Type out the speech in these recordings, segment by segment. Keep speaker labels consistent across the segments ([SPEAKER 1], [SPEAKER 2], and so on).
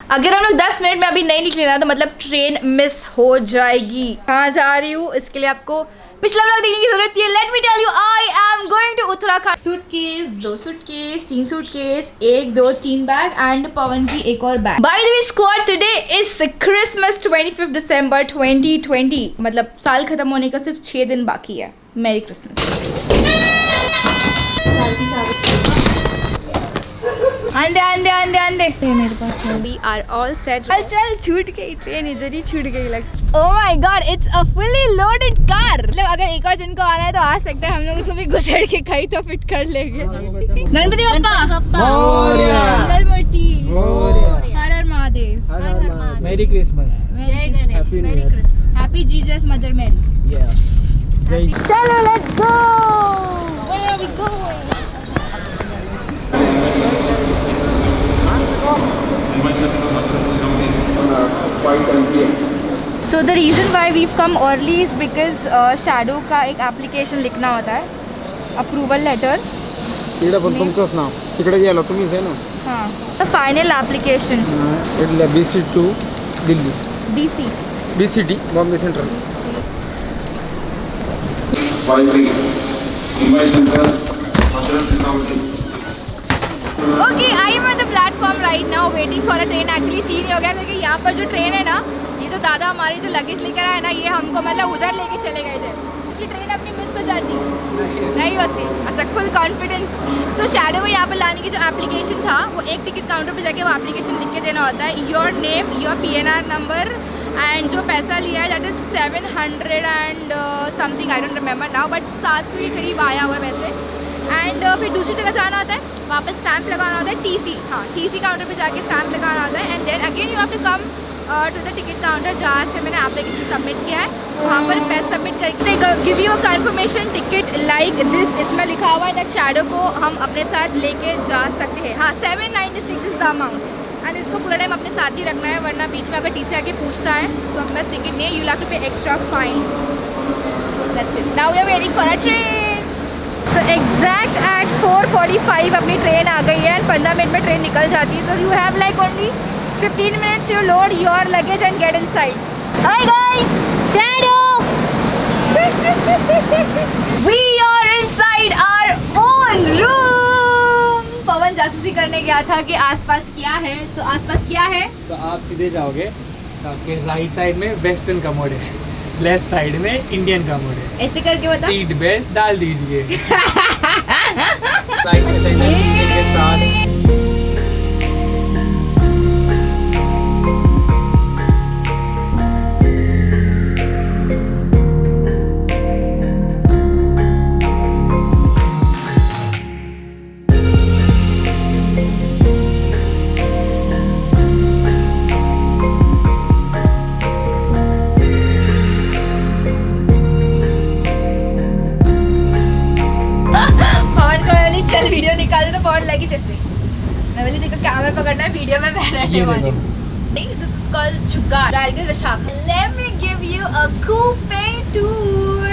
[SPEAKER 1] अगर हम लोग 10 मिनट में अभी नहीं निकले ना तो मतलब ट्रेन मिस हो जाएगी। कहाँ जा रही हूँ इसके लिए आपको पिछला व्लॉग देखने की जरूरत है। Let me tell you, I am going to Uttarakhand. Suitcase, 2 suitcase, 3 suitcase, 1 2 3 bag and Pawan की एक और bag. By the way squad, today is Christmas 25 December 2020। मतलब साल खत्म होने का सिर्फ 6 दिन बाकी है। मेरी क्रिसमस। आंदे आंदे आंदे आंदे मेरे पास वी आर ऑल सेट। चल छूट गई ट्रेन, इधर ही छूट गई लग। Oh my God, it's a fully loaded car. मतलब अगर एक और जन को आना है तो आ सकता है, हम लोग उसमें भी घुसड़ के कहीं तो फिट कर लेंगे। गणपति बप्पा मंगलमूर्ति, हर हर महादेव,
[SPEAKER 2] मेरी क्रिसमस,
[SPEAKER 1] जय Ganesh, merry Christmas, happy Jesus mother Mary. चलो let's go. Where are we going? So the reason why we've come early is because shadow का एक application लिखना होता है, approval letter।
[SPEAKER 2] इकडे पण तुमचंच नाव, तिकडे गेलो तुम्हीच आहे ना।
[SPEAKER 1] हाँ, the final application।
[SPEAKER 2] इकडे BC2 Delhi, BCT Bombay central.
[SPEAKER 1] Okay, I am at the platform right now waiting for a train। Actually scene ही हो गया क्योंकि यहाँ पर जो ट्रेन है ना, ये तो दादा हमारी जो लगेज लेकर आए ना, ये हमको मतलब उधर लेके चले गए थे। इसकी ट्रेन अपनी मिस हो जाती नहीं होती। अच्छा, फुल कॉन्फिडेंस। सो शैडो को यहाँ पर लाने की जो एप्लीकेशन था, वो एक टिकट काउंटर पर जाके वो एप्लीकेशन लिख के देना होता है। Your name, your PNR number and जो पैसा लिया है that is 700 and something, I don't remember now, but 700 के करीब आया हुआ है वैसे। एंड फिर दूसरी जगह जाना होता है, वहाँ पर स्टैम्प लगाना होता है, TC। हाँ, TC काउंटर पे जाके स्टैम्प लगाना होता है। And then again you have to come to the ticket counter जहाँ से मैंने एप्लीकेशन सबमिट किया है, वहाँ पर पैसा सबमिट करके give you a conformation ticket like this. इसमें लिखा हुआ है दैट शैडो को हम अपने साथ लेके जा सकते हैं। हाँ, 796 इज़ द अमाउंट एंड इसको पूरा टाइम अपने साथ ही रखना है, वरना बीच में अगर TC आके पूछता है तो हमारे पास टिकट नहीं है, you have to pay extra fine. That's it. Now we are waiting for a train. So exact at 4:45 अपनी ट्रेन आ गई है एंड 15 मिनट में ट्रेन निकल जाती है। So you have like only 15 minutes to load your luggage and get inside. Hi guys, shadow, we are inside our own room. Pawan जासूसी करने गया था कि आसपास क्या है। सो आसपास क्या है?
[SPEAKER 2] तो आप सीधे जाओगे तो आपके राइट साइड में वेस्टर्न कमोड है, लेफ्ट साइड में इंडियन कमोड है।
[SPEAKER 1] ऐसे करके बता।
[SPEAKER 2] सीट बेल्ट डाल दीजिए। साइड में के साथ
[SPEAKER 1] चल वीडियो निकाल दे तो बहुत लगी जैसे मैं बोली देखो कैमरा पकड़ना है, वीडियो में मैं रहने वाली हूँ। दिस इज कॉल्ड छुग्गा Raigarh Vishakha. Let me give you a coupe tour.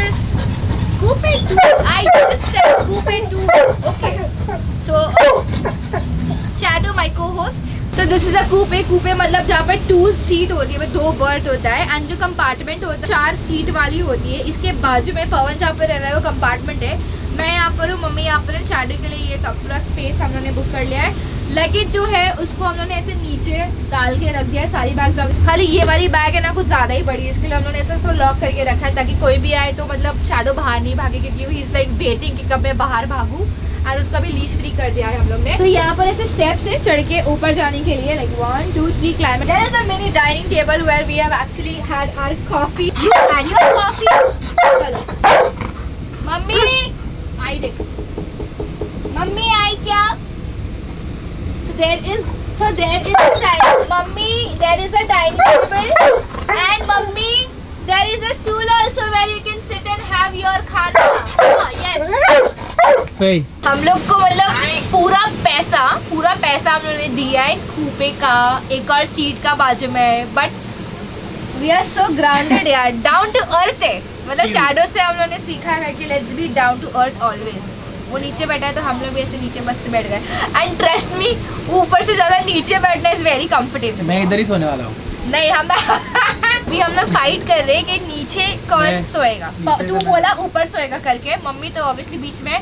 [SPEAKER 1] Coupe tour, I just said coupe tour. Okay, so shadow my cohost. So this is a coupe. Coupe मतलब जहाँ पर 2 सीट होती है, 2 बर्थ होता है एंड जो compartment होता है 4 सीट वाली होती है। इसके बाजू में पवन जहाँ पर रह रहा है वो कंपार्टमेंट है, मैं यहाँ पर हूँ, मम्मी यहाँ पर है। शैडो के लिए ये पूरा स्पेस हम लोगों ने बुक कर लिया है। लगेज जो है उसको हम लोगों ने ऐसे नीचे डाल के रख दिया है, सारी बैग्स। खाली ये वाली बैग है ना कुछ ज़्यादा ही बड़ी है, इसके लिए हम लोगों ने ऐसे इसको लॉक करके रखा है ताकि कोई भी आए तो मतलब शैडो बाहर नहीं भागे, क्योंकि ही इज़ लाइक वेटिंग कि कब मैं बाहर भागूँ। और उसका भी लीज फ्री कर दिया है हम लोग ने। तो यहाँ पर ऐसे स्टेप्स है चढ़ के ऊपर जाने के लिए, like 1 2 3 climb. There is a mini dining table where we have actually had our coffee. You had your coffee? चलो मम्मी आई, देख मम्मी आई क्या? So there is a dining, mummy, there is a dining table and mummy there is a stool also where you can sit and have your खाना। yes। हम लोग को मतलब पूरा पैसा हम लोगों ने दिया है कूपे का, एक और सीट का बाजू में, but we are so grounded यार, डाउन टू अर्थ है। मतलब शैडो से हम लोगों ने सीखा है कि let's be down to earth always. वो नीचे बैठा है तो हम लोग भी ऐसे नीचे मस्त बैठ गए। एंड ट्रस्ट मी, ऊपर से ज़्यादा नीचे बैठना इज़ वेरी कंफर्टेबल।
[SPEAKER 2] मैं इधर ही सोने वाला हूँ।
[SPEAKER 1] नहीं, हम भी हम लोग फाइट कर रहे हैं कि नीचे कौन सोएगा। तू बोला ऊपर सोएगा करके, मम्मी तो ऑब्वियसली बीच में,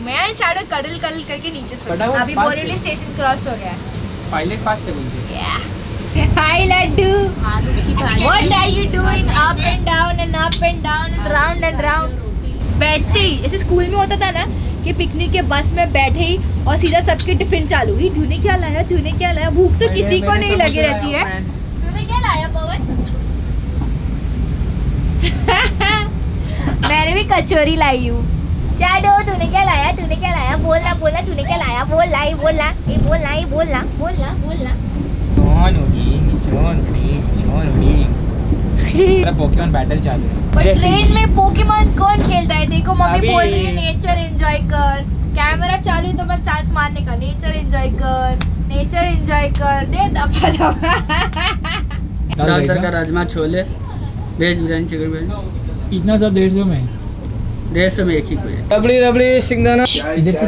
[SPEAKER 1] मैं शैडो कडल करके नीचे सोएगा। अभी बोरीवली स्टेशन क्रॉस हो गया है।
[SPEAKER 2] पायलट फास्ट है बोलते।
[SPEAKER 1] Hi Laddu, what are you doing? Up and down and round and round. बैठते ही ऐसे स्कूल में होता था ना कि पिकनिक के बस में बैठे ही और सीधा सबके टिफिन चालू ही, तूने क्या लाया, तूने क्या लाया। भूख तो किसी को नहीं लगी रहती है। तूने क्या लाया पवन? मैंने भी कचौरी लाई हूँ। शैडो तूने क्या लाया, तूने क्या लाया, बोलना तूने क्या लाया, बोलना।
[SPEAKER 2] पोकेमॉन बैटल चालू है।
[SPEAKER 1] पर ट्रेन में पोकेमॉन कौन खेलता है? देखो मम्मी बोल रही है नेचर एंजॉय कर, कैमरा चालू है तो बस चांस मारने का। नेचर एंजॉय कर दे दबा।
[SPEAKER 3] दाल तड़का, राजमा, छोले, वेज बिरयानी, चिकन बिरयानी।
[SPEAKER 2] इतना सब 150 में?
[SPEAKER 3] 150 में एक ही कोई।
[SPEAKER 2] रबड़ी सिंगदाना। इधर से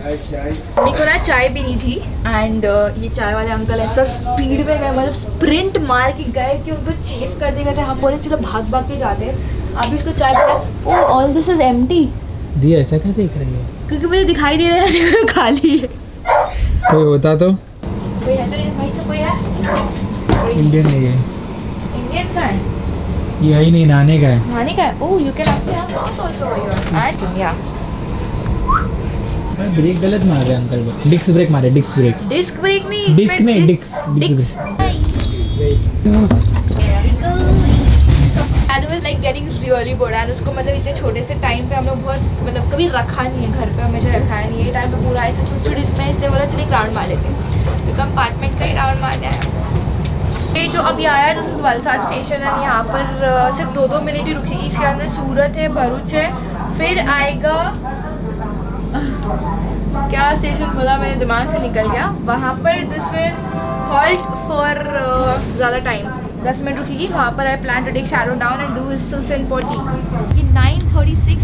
[SPEAKER 1] मम्मी को ना चाय पीनी थी एंड ये चाय वाले अंकल ऐसा स्पीड में गए, मतलब स्प्रिंट मार के गए कि उनको चेस कर देगा था। हम बोले चलो भाग के जाते हैं। अभी उसको चाय पिला। ओह ऑल दिस इज एम्प्टी।
[SPEAKER 2] दी ऐसा क्या देख रही है?
[SPEAKER 1] क्योंकि मुझे दिखाई दे रहा है खाली है।
[SPEAKER 2] कोई होता तो?
[SPEAKER 1] कोई है तो नहीं भाई, तो कोई है?
[SPEAKER 2] इंडियन है ये।
[SPEAKER 1] इंडियन का है?
[SPEAKER 2] ये ही नहीं, नाने का है।
[SPEAKER 1] नानी का है? Oh you can actually have not also your and या
[SPEAKER 2] ब्रेक गलत मार रहे अंकल को। डिस्क ब्रेक मारे, डिस्क ब्रेक।
[SPEAKER 1] डिस्क ब्रेक नहीं,
[SPEAKER 2] डिस्क नहीं, disc.
[SPEAKER 1] That was like getting really good and उसको मतलब इतने छोटे से टाइम पे हम लोग बहुत मतलब कभी रखा नहीं है घर पे, हमेशा रखा है नहीं। ये टाइम पे पूरा ऐसे छोटी इसमें, इसलिए बोला चलिए राउंड मार लेते हैं। तो कंपार्टमेंट का ही राउंड मारने आया। ये जो अभी आया है तो वलसाड स्टेशन है। यहाँ पर सिर्फ 2-2 मिनट ही रुकेगी। इसके अंदर सूरत है, भरूच है, फिर आएगा क्या स्टेशन बोला मैंने, दिमाग से निकल गया। वहाँ पर दिस विल हॉल्ट फॉर ज़्यादा टाइम, 10 मिनट रुकेगी। वहाँ पर I plan to take shadow down and do सुसेन-पोर्टी। कि 9:36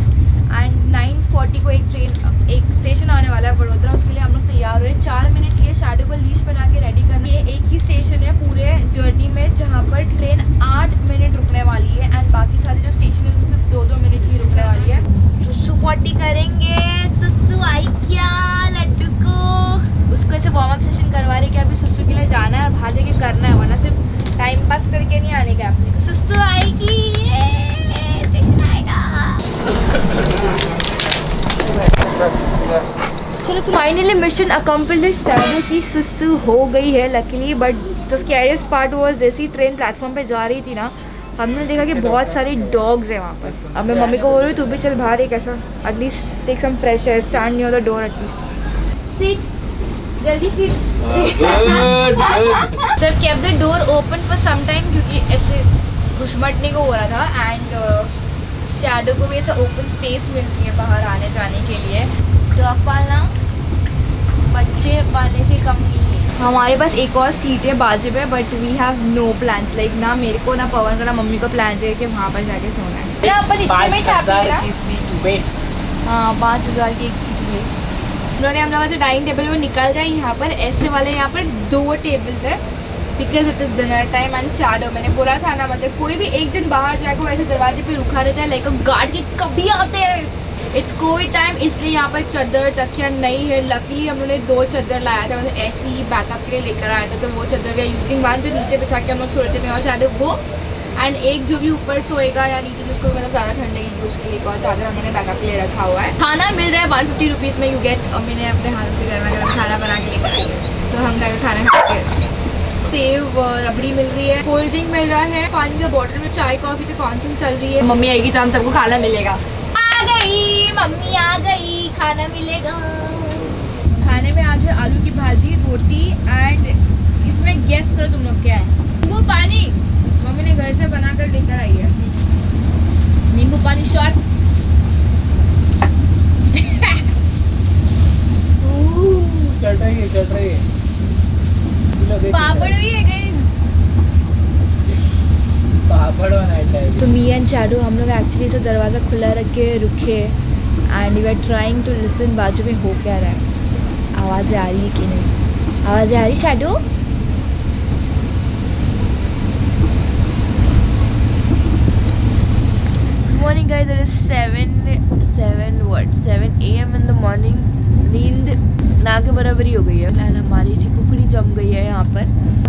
[SPEAKER 1] एंड 9:40 को एक स्टेशन आने वाला है वडोदरा। उसके लिए हम लोग तैयार हो रहे हैं। 4 मिनट लिए शैडो को लीश बना के रेडी करनी है। एक ही स्टेशन है पूरे जर्नी में जहाँ पर ट्रेन 8 मिनट रुकने वाली है एंड बाकी सारे जो स्टेशन है उसमें सिर्फ 2-2 मिनट ही रुकने वाली है। सुसु पॉटी करेंगे। सुसु आई क्या लड्डू को? उसको ऐसे वार्म अप सेशन करवा रहे कि अभी सुसु के लिए जाना है और बाहर जाके करना है, वरना सिर्फ टाइम पास करके नहीं आने का। सुसु आएगी, स्टेशन आएगा। चलो फाइनली मिशन अकम्प्लिश। शैडो की सुसु हो गई है luckily, but the scariest part was जैसे ही ट्रेन प्लेटफॉर्म पे जा रही थी ना, हमने देखा कि बहुत सारे डॉग्स हैं वहाँ पर। अब मैं मम्मी को बोल रही हूँ तू भी चल बाहर एक ऐसा at least take some fresh air, stand near the door at least. Seat जल्दी seat. So I kept the door open for some time क्योंकि ऐसे घुसमटने को हो रहा था एंड शैडो को भी ऐसा ओपन स्पेस मिल रही है बाहर आने जाने के लिए। डॉग पालना बच्चे पालने से कम नहीं है। हमारे पास एक और सीट है बाजू में, but we have no plans. Like ना मेरे को ना पवन को ना मम्मी को प्लान है कि वहाँ पर जाके सोना है ना। अपन इतने में चाहते की सीट वेस्ट। हाँ 5000 की एक सीट वेस्ट। उन्होंने हम लोग का जो डाइनिंग टेबल वो निकल गया। यहाँ पर ऐसे वाले यहाँ पर 2 टेबल्स है because it is dinner time and shadow. मैंने बोला था ना, मतलब कोई भी एक जन बाहर जाएगा वो ऐसे दरवाजे पे रुका रहता है लाइक गार्ड के कभी आते हैं। इट्स कोविड टाइम, इसलिए यहाँ पर चादर तकिया नहीं है। लकीली हम लोगों ने 2 चादर लाया था, मतलब ऐसे ही बैकअप के लिए लेकर आया था। तो वो चादर वी आर यूजिंग वन जो नीचे बिछा के हम लोग सो रहे थे, मैं और शैडो वो, एंड एक जो भी ऊपर सोएगा या नीचे जिसको मतलब ज़्यादा ठंड लगेगी उसके लिए एक और चादर हमने बैकअप के लिए रखा हुआ है। खाना मिल रहा है 150 रुपीज़ में, यू गेट। और मैंने अपने हाथ से गर्मा गर्म खाना बना के लेकर आई है। सो हम जाकर खाना खाते। सेव रबड़ी मिल रही है, कोल्ड ड्रिंक मिल रहा है, पानी का बॉटल में, चाय कॉफ़ी तो कॉन्सेंट चल रही है। मम्मी आएगी तो हम सबको खाना मिलेगा। आ गई मम्मी, आ गई, खाना मिलेगा। खाने में आज है आलू की भाजी, रोटी एंड इसमें गेस करो तुम लोग क्या है? नींबू पानी। मम्मी ने घर से बना कर लेकर आई है नींबू पानी शॉट्स।
[SPEAKER 2] चल रही है।
[SPEAKER 1] पापड़ भी है गाइस।
[SPEAKER 2] पापड़ बनाया।
[SPEAKER 1] तो मी एंड शैडो हम लोग एक्चुअली से दरवाज़ा खुला रख के रुके and we are trying to listen बाजू में हो क्या रहा है, आवाज़ें आ रही है कि नहीं, आवाज़ें आ रही shadow. Morning guys, it is 7 AM in the morning. नींद ना के बराबर ही हो गई है। फिलहाल हमारी सी कुकड़ी जम गई है यहाँ पर।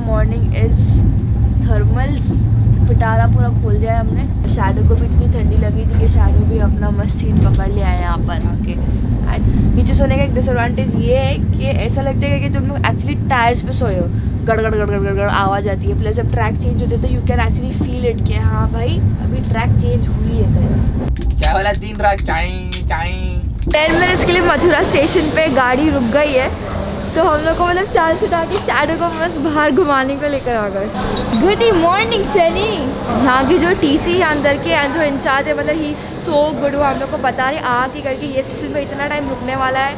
[SPEAKER 1] मॉर्निंग इज थर्मल्स पिटारा पूरा खोल दिया है हमने। शैडो को भी इतनी ठंडी लगी थी कि शैडो भी अपना मस्त सीट पकड़ लिया है यहाँ पर आके। एंड नीचे सोने का एक डिसएडवांटेज ये है कि ऐसा लगता है कि तुम लोग एक्चुअली टायर्स पे सोए हो, गड़ गड़ गड़ गड़ गड़ गड़ आवाज़ आती है। प्लस जब ट्रैक चेंज होते तो you can actually feel it कि हाँ भाई अभी ट्रैक चेंज हुई है कहीं।
[SPEAKER 2] चाय वाला दिन रात चाय चाय।
[SPEAKER 1] 10 मिनट्स के लिए मथुरा स्टेशन पे गाड़ी रुक गई है, तो हम लोग को मतलब चाल छुटा के शैडो को बस बाहर घुमाने को लेकर आ गए। Good morning Shani. यहाँ की जो TC अंदर के एंड जो इंचार्ज है, मतलब ही सो गुड। वो हम लोग को बता रहे आ कि करके ये स्टेशन पे इतना टाइम रुकने वाला है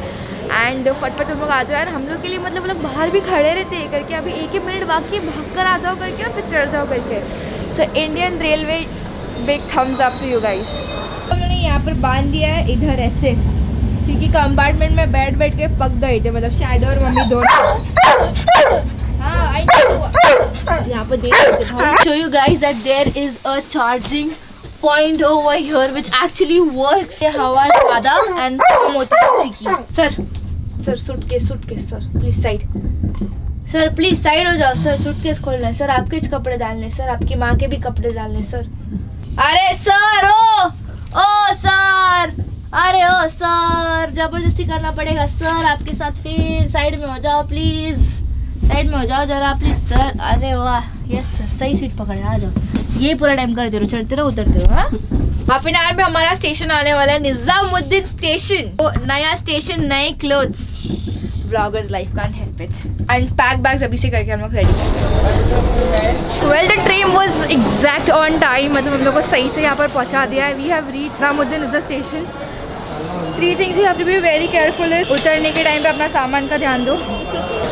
[SPEAKER 1] एंड फटफट तुम लोग आ जाओ। यार हम लोग के लिए मतलब लोग बाहर भी खड़े रहते हैं करके, अभी एक मिनट बाकी भाग कर आ जाओ करके और फिर चढ़ जाओ करके। So Indian railway big thumbs up to you guys. हम लोगों ने यहाँ पर बांध दिया है इधर ऐसे, क्योंकि कंपार्टमेंट में बैठ के पक गए थे, मतलब शैडो और मम्मी दोनों। हाँ आई नो, यहाँ पर देख सकते हैं। Show you guys that there is a charging point over here which actually works. हवा ज़्यादा एंड कम होती है किसी की। Sir suitcase sir please side, sir please side हो जाओ। सर सूटकेस खोलना है सर, आपके कपड़े डालने हैं सर, आपकी माँ के भी कपड़े डालने सर। अरे सर ओ सर, अरे ओ सर, जबरदस्ती करना पड़ेगा सर आपके साथ। फिर साइड में हो जाओ प्लीज, साइड में हो जाओ जरा प्लीज सर। अरे वाह यस सर, सही सीट पकड़े, आ जाओ। ये पूरा टाइम करते रहो, चढ़ते रहो उतरते रहो। हाँ हाफ एन आवर में हमारा स्टेशन आने वाला है, निजामुद्दीन स्टेशन। तो नया स्टेशन, नए clothes, bloggers life can't help it. And pack bags अभी से करके हम लोग रेडी हैं। Well the train was exact on time, मतलब हम लोग को सही से यहाँ पर पहुँचा दिया है। We have reach Nizamuddin is the station. 3 things you have to be very careful है। उतरने के टाइम पे अपना सामान का ध्यान दो।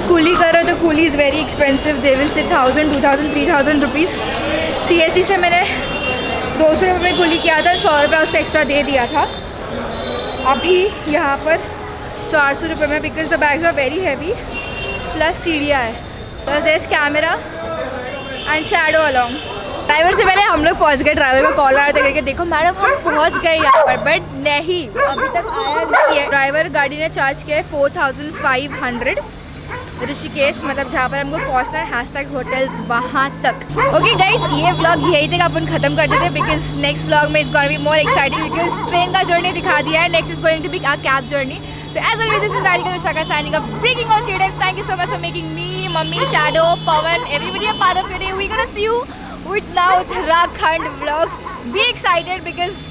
[SPEAKER 1] कूली करो तो coolie is very expensive, they will say 1000, 2000, 3000 rupees. CST से मैंने 200 रुपये में कूली किया था, 100 रुपये उसका एक्स्ट्रा दे दिया था। अभी यहाँ पर 400 रुपये में, because the bags are very heavy, plus सीढ़ियाँ है, plus there is camera and Shadow along. Driver से पहले हम लोग पहुंच गए। ड्राइवर को कॉल आया था करके देखो मैडम हम पहुंच गए यहाँ पर, बट नहीं अभी तक आया नहीं है। ड्राइवर गाड़ी ने चार्ज किया है 4500 ऋषिकेश, मतलब जहाँ पर हमको पहुँचना है #hotels वहाँ तक। ओके गाइस, ये व्लॉग यही तक अपन खत्म कर देते, बिकॉज नेक्स्ट व्लॉग में it's gonna be more exciting, because train का जर्नी दिखा दिया है। Next is going to be a cab journey. So as always, this is Radhika Vishaka signing up, bringing us your tips. Thank you so much for making me, Mummy, Shadow, Pawan, everybody a part of your day. We're gonna see you with now Uttarakhand vlogs. Be excited because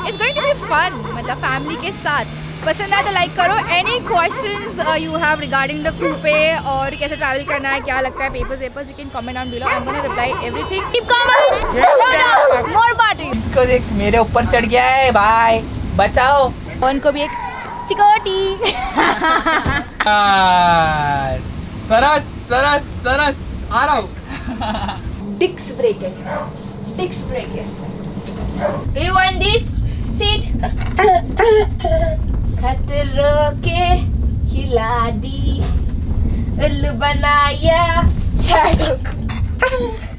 [SPEAKER 1] it's going to be fun. मतलब family के साथ। पसंद आए तो like करो। Any questions you have regarding the coupe और कैसे travel करना है, क्या लगता है, papers, you can comment down below. I'm gonna reply everything. Keep calm. Shut up. More parties.
[SPEAKER 2] इसको देख मेरे ऊपर चढ़ गया है, बाय बचाओ।
[SPEAKER 1] पवन को भी एक चिकोटी।
[SPEAKER 2] सरस सरस सरस आ रहा हूँ।
[SPEAKER 1] डिस्क ब्रेक है, डिस्क ब्रेक है। Do you want this seat? खतरों के खिलाड़ी उल्लू बनाया शैडो को।